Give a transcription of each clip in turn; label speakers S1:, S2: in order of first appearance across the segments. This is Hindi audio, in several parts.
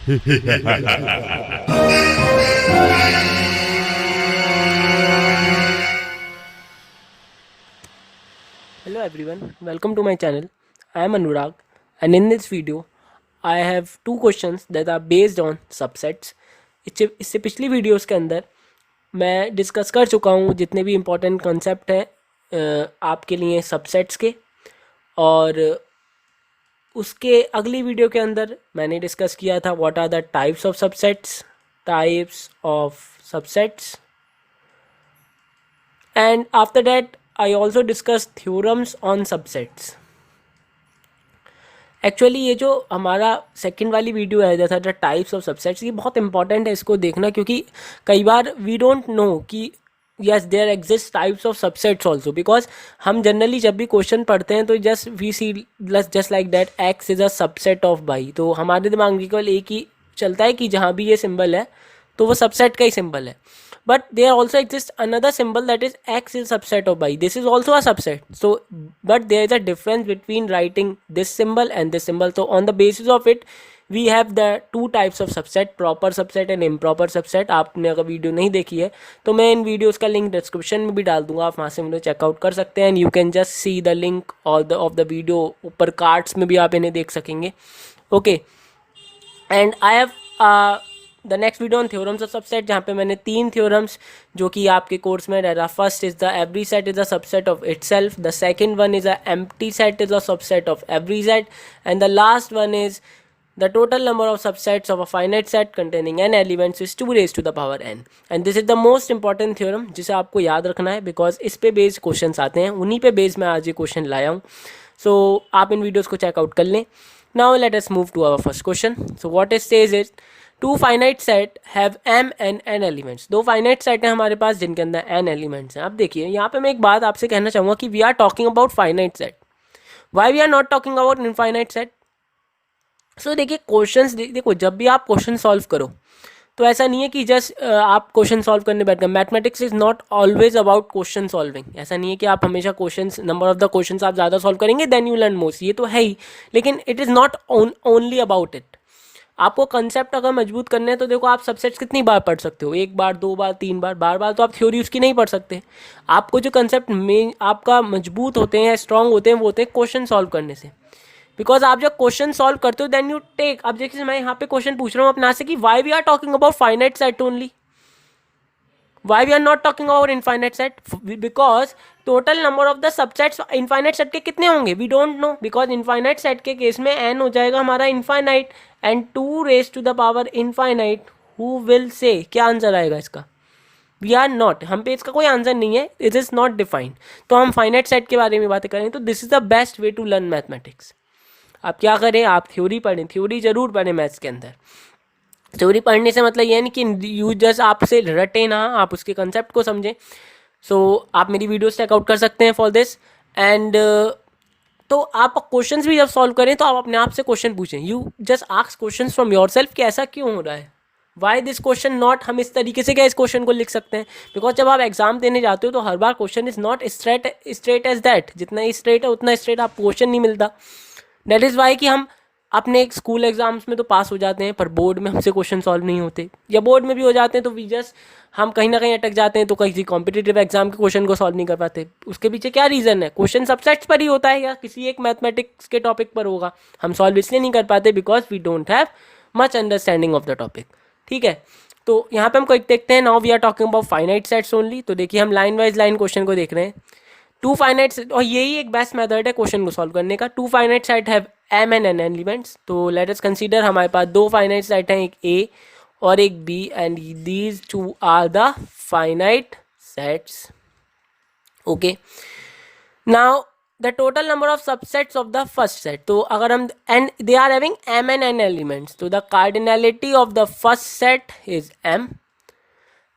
S1: Hello everyone, welcome to my channel. I am Anurag and in this video I have two questions that are based on subsets. इससे पिछली वीडियोस के अंदर मैं डिस्कस कर चुका हूँ जितने भी इम्पोर्टेंट कॉन्सेप्ट हैं आपके लिए सबसेट्स के, और उसके अगली वीडियो के अंदर मैंने डिस्कस किया था what are the types of subsets and after that I also discussed theorems on subsets. Actually ये जो हमारा सेकंड वाली वीडियो है था द टाइप्स ऑफ सबसेट्स, ये बहुत इंपॉर्टेंट है इसको देखना, क्योंकि कई बार वी डोंट नो कि yes there exist types of subsets also, because हम जनरली जब भी क्वेश्चन पढ़ते हैं तो just we see just like that X is a subset of Y, तो हमारे दिमाग में केवल एक ही चलता है कि जहाँ भी ये सिंबल है तो वो सबसेट का ही सिंबल है. But there also exists another symbol that is x is subset of y. This is also a subset. So, but there is a difference between writing this symbol and this symbol. So, on the basis of it, we have the two types of subset, proper subset and improper subset. आपने अगर वीडियो नहीं देखी है तो मैं इन वीडियोस का लिंक डिस्क्रिप्शन में भी डाल दूंगा, आप वहाँ से मुझे चेकआउट कर सकते हैं. And you can just see the link of the video, ऊपर कार्ड्स में भी आप इन्हें देख सकेंगे. Okay, and I have the next video on theorems of subset, जहाँ पे मैंने 3 थ्योरम्स जो कि आपके कोर्स में रह रहा. First is the every set is a subset of itself, the second one is a empty set is a subset of every set, and the last one is the total number of subsets of a finite set containing n elements is 2 raised to the power n. And this is the most important theorem जिसे आपको याद रखना है, बिकॉज इस पे बेस्ड क्वेश्चन आते हैं, उन्हीं पे बेस्ड मैं आज ये क्वेश्चन लाया हूँ. सो आप इन वीडियोज़ को चेकआउट कर लें. Now let us move to our first question. So what it says is two finite set have m and n elements. 2 finite set हैं हमारे पास जिनके अंदर n एलिमेंट्स हैं. अब देखिए यहाँ पे मैं एक बात आपसे कहना चाहूँगा कि we are talking about finite set, why we are not talking about infinite set. So देखिए क्वेश्चंस, देखो जब भी आप क्वेश्चन सॉल्व करो तो ऐसा नहीं है कि जस्ट आप क्वेश्चन सॉल्व करने बैठ गए. Mathematics is not always about question solving. ऐसा नहीं है कि आप हमेशा questions, number of the questions आप ज़्यादा सॉल्व करेंगे देन यू लर्न मोस्ट, ये तो है ही, लेकिन it is not only about it. आपको कंसेप्ट अगर मजबूत करने हैं तो देखो आप सबसेट्स कितनी बार पढ़ सकते हो, 1 बार 2 बार 3 बार, बार बार तो आप थ्योरी उसकी नहीं पढ़ सकते. आपको जो कंसेप्ट में आपका मजबूत होते हैं, स्ट्रांग होते हैं, वो होते हैं क्वेश्चन सॉल्व करने से. बिकॉज आप जब क्वेश्चन सॉल्व करते हो देन यू टेक, अब देखिए मैं यहाँ पे क्वेश्चन पूछ रहा हूँ अपना से कि why we are talking about finite set only, why we are not talking about infinite set, because total number of the subsets infinite set के कितने होंगे we don't know, because infinite set के केस में n हो जाएगा हमारा infinite and 2 raised to the power infinite. Who will say, क्या आंसर आएगा इसका? वी आर नॉट, हम पे इसका कोई आंसर नहीं है, इट इज़ नॉट डिफाइंड. तो हम फाइनाइट सेट के बारे में बातें करें तो this is the best way to learn mathematics. आप क्या करें, आप थ्योरी पढ़ें, थ्योरी जरूर पढ़ें मैथ्स के अंदर. थ्योरी पढ़ने से मतलब ये नहीं कि यू जस्ट आपसे रटे ना, आप उसके कंसेप्ट को समझें. सो आप मेरी वीडियोस चेकआउट कर सकते हैं फॉर दिस. एंड तो आप क्वेश्चंस भी जब सॉल्व करें तो आप अपने आप से क्वेश्चन पूछें. You just ask questions from your self कि ऐसा क्यों हो रहा है, वाई दिस क्वेश्चन नॉट, हम इस तरीके से क्या इस क्वेश्चन को लिख सकते हैं. बिकॉज जब आप एग्जाम देने जाते हो तो हर बार question is not straight as that, जितना स्ट्रेट है उतना स्ट्रेट आप क्वेश्चन नहीं मिलता. दैट इज़ वाई कि हम अपने स्कूल एग्जाम्स में तो पास हो जाते हैं पर बोर्ड में हमसे क्वेश्चन सॉल्व नहीं होते, या बोर्ड में भी हो जाते हैं तो वी जस्ट हम कहीं ना कहीं अटक जाते हैं, तो किसी कॉम्पिटिटिव एग्जाम के क्वेश्चन को सॉल्व नहीं कर पाते. उसके पीछे क्या रीज़न है, क्वेश्चन सबसेट्स पर ही होता है या किसी एक मैथमेटिक्स के टॉपिक पर होगा, हम सॉल्व इसलिए नहीं कर पाते because we don't have much understanding of the topic. ठीक है, तो यहाँ पे हम कोई देखते हैं. Now we are talking about finite sets only. तो देखिए हम लाइन वाइज लाइन क्वेश्चन को देख रहे हैं. 2 फाइनाइट, और यही एक बेस्ट मेथड है क्वेश्चन को सॉल्व करने का. 2 finite set have m and n elements. तो लेट अस कंसीडर हमारे पास 2 फाइनाइट सेट हैं, एक a और एक b, and these 2 are the finite sets. Okay, now the total number of subsets of the first set. तो अगर हम, and they are having m and n elements, तो the cardinality of the first set is m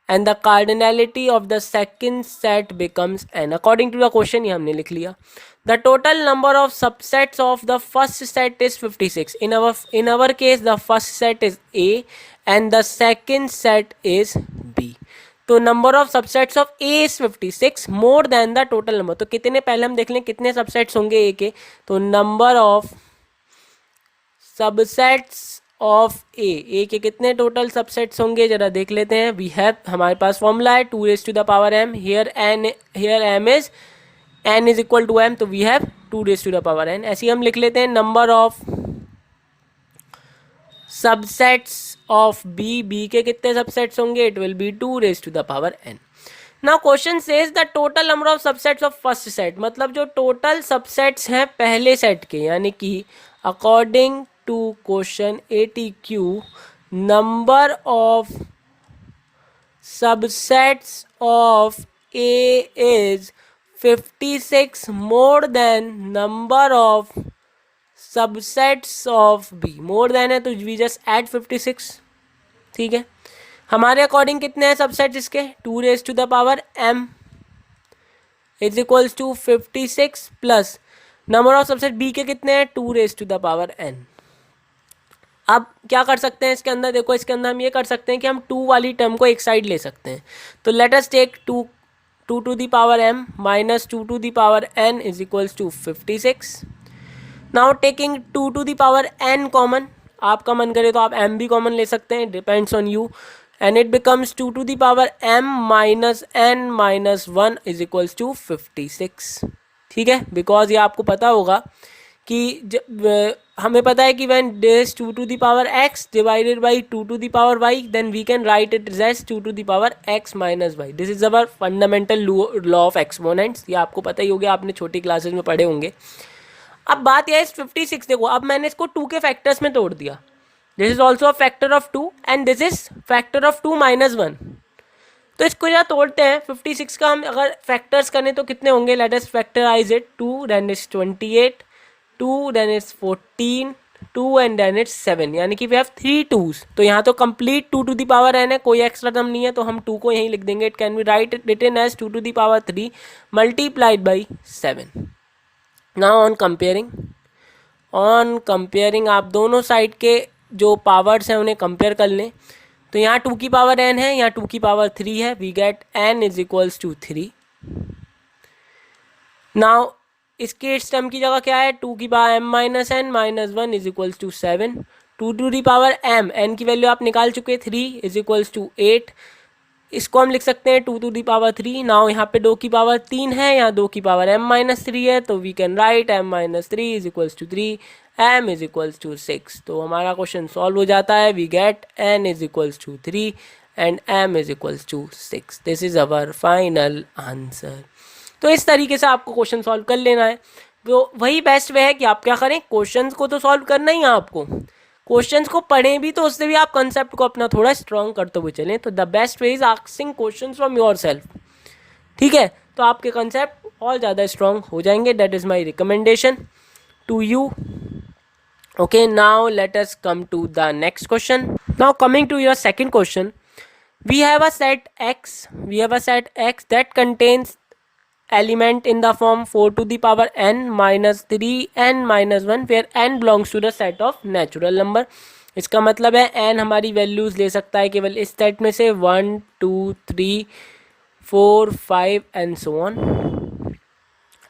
S1: and the cardinality of the second set becomes n. According to the question, ये हमने लिख लिया. The total number of subsets of the first set is 56. In our case, the first set is A and the second set is B. तो number of subsets of A is 56 more then the total number. तो कितने, पहले हम देख लें कितने सबसेट्स होंगे ए के. तो नंबर ऑफ सबसेट्स ऑफ ए के कितने टोटल सबसेट्स होंगे जरा देख लेते हैं. वी हैव, हमारे पास फॉर्मूला है 2m, here m is n is equal to m, तो वी हैव 2n. ऐसे ही हम लिख लेते हैं number of subsets of B के कितने सबसेट्स होंगे, it will be 2n. Now question says the total number of subsets of first set, मतलब जो टोटल सबसेट्स हैं पहले सेट के, यानी कि according to question ATQ number of subsets of A is 56 more than number of subsets of B. More than है तो वी जस्ट ऐड 56. ठीक है, हमारे अकॉर्डिंग कितने हैं सबसेट इसके, 2m is equals to 56 plus number of subset B के कितने हैं 2n. अब क्या कर सकते हैं इसके अंदर, देखो इसके अंदर हम ये कर सकते हैं कि हम 2 वाली टर्म को एक साइड ले सकते हैं. तो let us take 2 to the power m minus 2 to the power n is equals to 56. Now taking 2 to the power n common, आपका मन करे तो आप m भी कॉमन ले सकते हैं, depends on you, and it becomes 2 to the power m minus n minus 1 is equals to 56. ठीक है, बिकॉज ये आपको पता होगा कि हमें पता है कि when this 2 to the power x divided by 2 to the power y, then we can write it as 2 to the power x minus y. This is our fundamental law of exponents. ये आपको पता ही होगा, आपने छोटी क्लासेस में पढ़े होंगे. अब बात यह है 56, देखो अब मैंने इसको 2 के फैक्टर्स में तोड़ दिया. This is also a factor of 2 and this is factor of 2 minus 1. तो इसको जरा तोड़ते हैं. 56 का हम अगर फैक्टर्स करें तो कितने होंगे, let us factorise it. 2 then is 28, 2 then is 14, 2 and then is 7, यानी कि वी हैव 3 2s. तो यहाँ तो complete 2 to the power n है, कोई एक्स्ट्रा टर्म नहीं है, तो हम 2 को यहीं लिख देंगे. It can be written as 2 to the power 3 multiplied by 7. Now on comparing आप दोनों साइड के जो पावर्स हैं उन्हें कंपेयर कर लें. तो यहाँ 2 की पावर n है, यहाँ 2 की पावर 3 है, we get n is equals to 3. Now इसके इस टर्म की जगह क्या है, 2 की power m minus n minus 1 is equals to 7. 2 to the power m, n की वैल्यू आप निकाल चुके, 3 इज इक्वल्स टू 8. इसको हम लिख सकते हैं 2 टू दी पावर 3. नाउ यहाँ पे 2 की पावर 3 है, यहाँ 2 की पावर m माइनस 3 है, तो we can write m minus 3 is equals to 3, m is equals to 6. तो हमारा क्वेश्चन सॉल्व हो जाता है. We get n is equals to 3 and m is equals to 6. This is our final answer. तो इस तरीके से आपको क्वेश्चन सॉल्व कर लेना है. तो वही बेस्ट वे है कि आप क्या करें, क्वेश्चंस को तो सॉल्व करना ही है आपको, क्वेश्चंस को पढ़ें भी, तो उससे भी आप कंसेप्ट को अपना थोड़ा स्ट्रॉन्ग करते हुए चलें. तो the best way is asking questions from your self. ठीक है, तो आपके कंसेप्ट और ज़्यादा स्ट्रॉन्ग हो जाएंगे. That is my recommendation to you. Okay, now let us come to the next question. Now coming to your second question, we have a set x that contains element in the form 4 to the power n minus 3 n minus 1 where n belongs to the set of natural number. इसका मतलब है n हमारी वैल्यूज़ ले सकता है केवल इस सेट में से 1 2 3 4 5 and so on.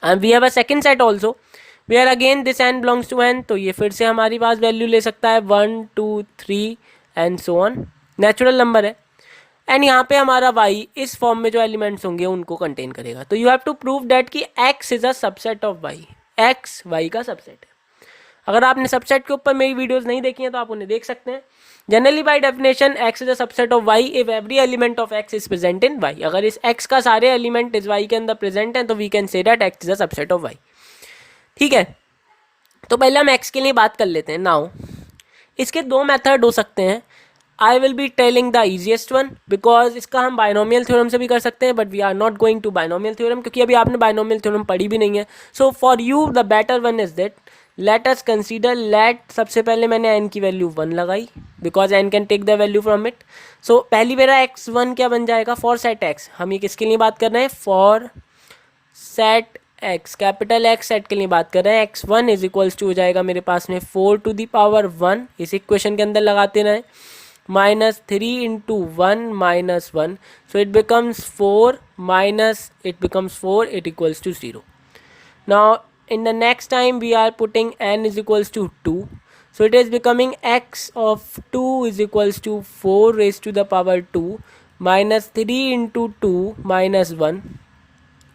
S1: And we have a second set also where again this n belongs to n. तो ये फिर से हमारी पास वैल्यू ले सकता है 1 2 3 and so on. Natural number है. एंड यहाँ पे हमारा y इस फॉर्म में जो एलिमेंट्स होंगे उनको कंटेन करेगा. तो you have to prove that कि x is a subset of y. x y का सबसेट है. अगर आपने सबसेट के ऊपर मेरी वीडियोस नहीं देखी हैं तो आप उन्हें देख सकते हैं. Generally by definition x is a subset of y if every element of x is present in y. अगर इस x का सारे एलिमेंट इस y के अंदर प्रेजेंट हैं तो we can say that x is a subset of y. ठीक है, तो पहले हम x के लिए बात कर लेते हैं. नाउ इसके दो मेथड हो सकते हैं. I will be telling the easiest one because इसका हम बाइनोमियल थ्योरम से भी कर सकते हैं, but we are not going to binomial theorem क्योंकि अभी आपने बाइनोमियल थ्योरम पढ़ी भी नहीं है. So for you the better one is that let us consider let. सबसे पहले मैंने n की वैल्यू 1 लगाई because n can take the value from it. So पहली मेरा x1 क्या बन जाएगा, फॉर सेट x. हम ये किसके लिए बात कर रहे हैं, for set x, capital x set के लिए बात कर रहे हैं. x1 इज इक्वल्स टू हो जाएगा मेरे पास में 4 टू दी पावर 1, इस इक्वेशन के अंदर लगाते रहें, minus 3 into 1 minus 1. So it becomes 4 minus it becomes 4, it equals to 0. Now in the next time we are putting n is equals to 2. So it is becoming x of 2 is equals to 4 raised to the power 2 minus 3 into 2 minus 1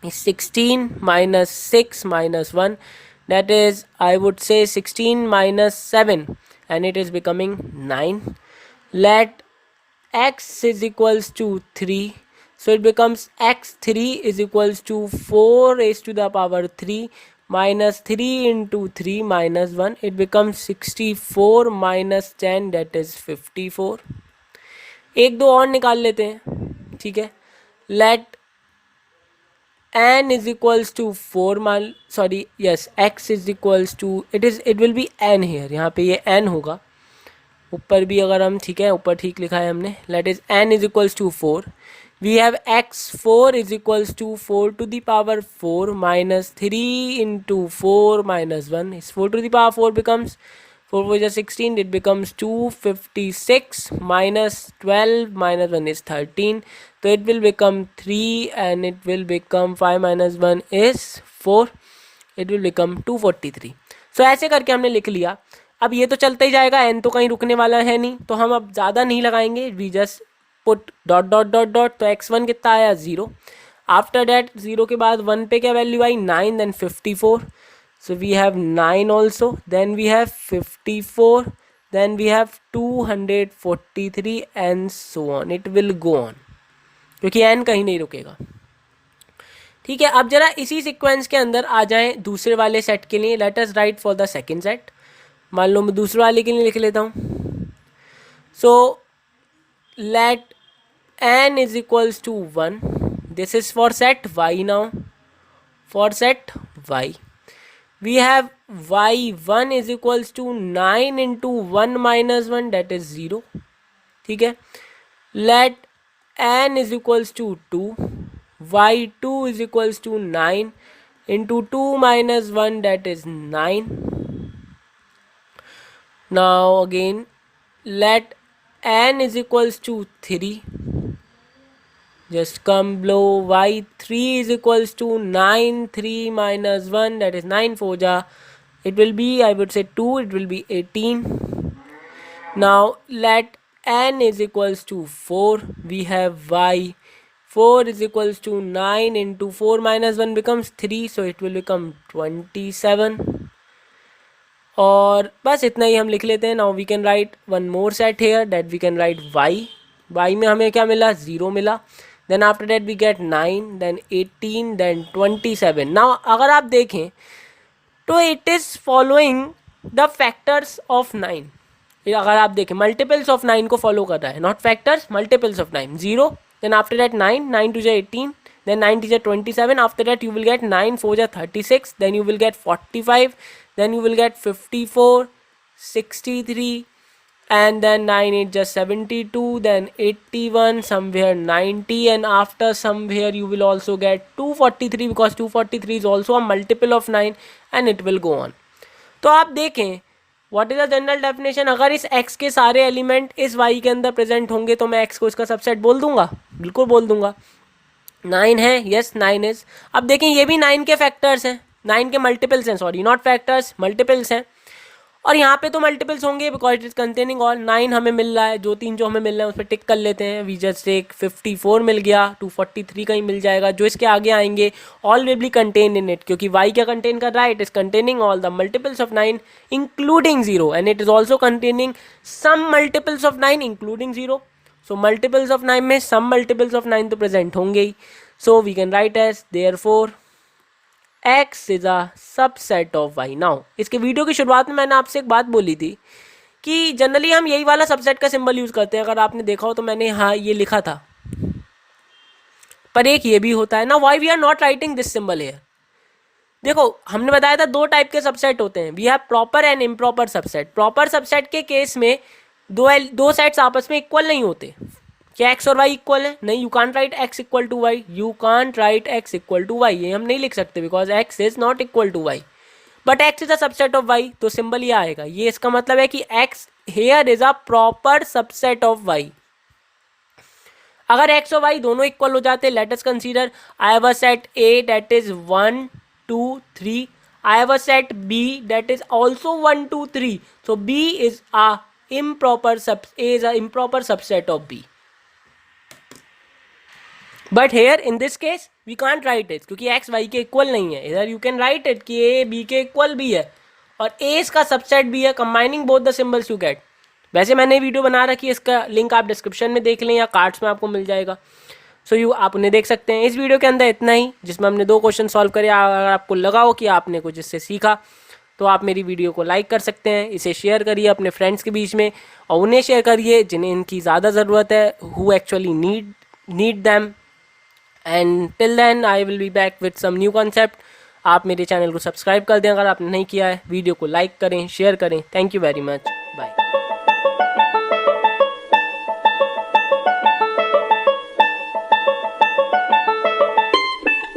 S1: is 16 minus 6 minus 1, that is I would say 16 minus 7, and it is becoming 9. Let x is equals to 3, so it becomes x3 is equals to 4 raised to the power 3 minus 3 into 3 minus 1, it becomes 64 minus 10, that is 54. एक दो और निकाल लेते हैं, ठीक है. Let n is equals to 4 x is equals to it will be n here, यहाँ पे ये n होगा. ऊपर भी अगर हम, ठीक है, ऊपर ठीक लिखा है हमने. Let is n is equals to 4. We have x4 is equals to 4 to the power 4 minus 3 into 4 minus 1 is 4 to the power 4 becomes 4 4 is 16, it becomes 256 minus 12 minus 1 is 13, so it will become 3 and it will become 5 minus 1 is 4, it will become 243. so ऐसे करके हमने लिख लिया. अब ये तो चलता ही जाएगा, एन तो कहीं रुकने वाला है नहीं, तो हम अब ज़्यादा नहीं लगाएंगे. We just put dot dot dot dot. तो x1 कितना आया 0. आफ्टर डैट 0 के बाद 1 पे क्या वैल्यू आई 9, then 54. So we have 9 also, then we have 54, then we have 243 and so on. It will go on, क्योंकि एन कहीं नहीं रुकेगा. ठीक है, अब जरा इसी सिक्वेंस के अंदर आ जाएं दूसरे वाले सेट के लिए. Let us right for the second set. मान लो मैं दूसरे वाले के लिए लिख लेता हूँ. So let n is equals to 1. This is for set y now. For set y we have y1 is equals to 9 into 1 minus 1, that is 0. ठीक है. Let n is equals to 2. y2 is equals to 9 into 2 minus 1, that is 9. Now again let n is equals to 3. Just come below. y3 is equals to 9, 3 minus 1, that is 9 4 ja. It will be, I would say 2, it will be 18. Now let n is equals to 4. We have y4 is equals to 9 into 4 minus 1 becomes 3, so it will become 27. और बस इतना ही हम लिख लेते हैं. Now we can write one more set here, that we can write y में हमें क्या मिला 0 मिला. Then after that we get 9, then 18, then 27. Now अगर आप देखें तो it is following the factors of 9. अगर आप देखें मल्टीपल्स ऑफ 9 को फॉलो कर रहा है, not factors, multiples of 9. 0, then after that 9 9 2 18, then 9 3 27. After that you will get 9 4 36, then you will get 45, then you will get 54, 63, and then 9 8 72, then 81, somewhere 90, and after somewhere you will also get 243, because 243 is also a multiple of 9, and it will go on. तो आप देखें what is the general definition. अगर इस x के सारे एलिमेंट इस y के अंदर प्रेजेंट होंगे तो मैं x को इसका सबसेट बोल दूंगा, बिल्कुल बोल दूंगा. 9 है, यस 9 इज. अब देखें ये भी 9 के फैक्टर्स हैं, 9 के मल्टीपल्स हैं, सॉरी नॉट फैक्टर्स, मल्टीपल्स हैं. और यहाँ पे तो मल्टीपल्स होंगे because it is containing all. 9 हमें मिल रहा है, जो तीन जो हमें मिल रहा है उस पर टिक कर लेते हैं. वी जस्ट एक 54 मिल गया, 243 का ही मिल जाएगा. जो इसके आगे आएंगे all will be contain in it, क्योंकि y क्या कंटेन कर रहा है, it is containing all the multiples of 9 including 0, and it is also containing some multiples of 9 including 0. So multiples of 9 में सम मल्टीपल्स ऑफ 9 तो प्रेजेंट होंगे ही. So we can write as therefore x is a subset of y. Now इसके वीडियो की शुरुआत में मैंने आपसे एक बात बोली थी कि जनरली हम यही वाला सबसेट का सिंबल यूज़ करते हैं. अगर आपने देखा हो तो मैंने हाँ ये लिखा था, पर एक ये भी होता है ना. Why we are not writing this symbol here. देखो हमने बताया था दो टाइप के सबसेट होते हैं. We have proper and improper subset. Proper subset के केस में दो सेट्स आपस में इक्वल नहीं होते. क्या x और y इक्वल है? नहीं. You can't write x equal to y, you can't write x equal to y, ये हम नहीं लिख सकते because x is not equal to y, but x is a subset of y. तो सिंबल ये आएगा. ये इसका मतलब है कि x here is a proper subset of y. अगर x और y दोनों इक्वल हो जाते, let us consider I have a set A that is 1 2 3. I have a set B that is also 1, 2, 3. So B is a improper subset of B. But here in this case we can't write it क्योंकि x y के इक्वल नहीं है. इधर you can write it कि a b के इक्वल भी है और a इसका सबसेट भी है. Combining both the symbols you get. वैसे मैंने वीडियो बना रखी है, इसका लिंक आप डिस्क्रिप्शन में देख लें या कार्ड्स में आपको मिल जाएगा. सो आप उन्हें देख सकते हैं. इस वीडियो के अंदर इतना ही, जिसमें हमने 2 क्वेश्चन सॉल्व करे. अगर आपको लगा हो कि आपने कुछ इससे सीखा तो आप मेरी वीडियो को लाइक कर सकते हैं. इसे शेयर करिए अपने फ्रेंड्स के बीच में और उन्हें शेयर करिए जिन्हें इनकी ज़्यादा ज़रूरत है, who actually need them. And till then I will be back with some new concept. आप मेरे चैनल को सब्सक्राइब कर दें अगर आपने नहीं किया है. वीडियो को लाइक करें, शेयर करें. Thank you very much. Bye.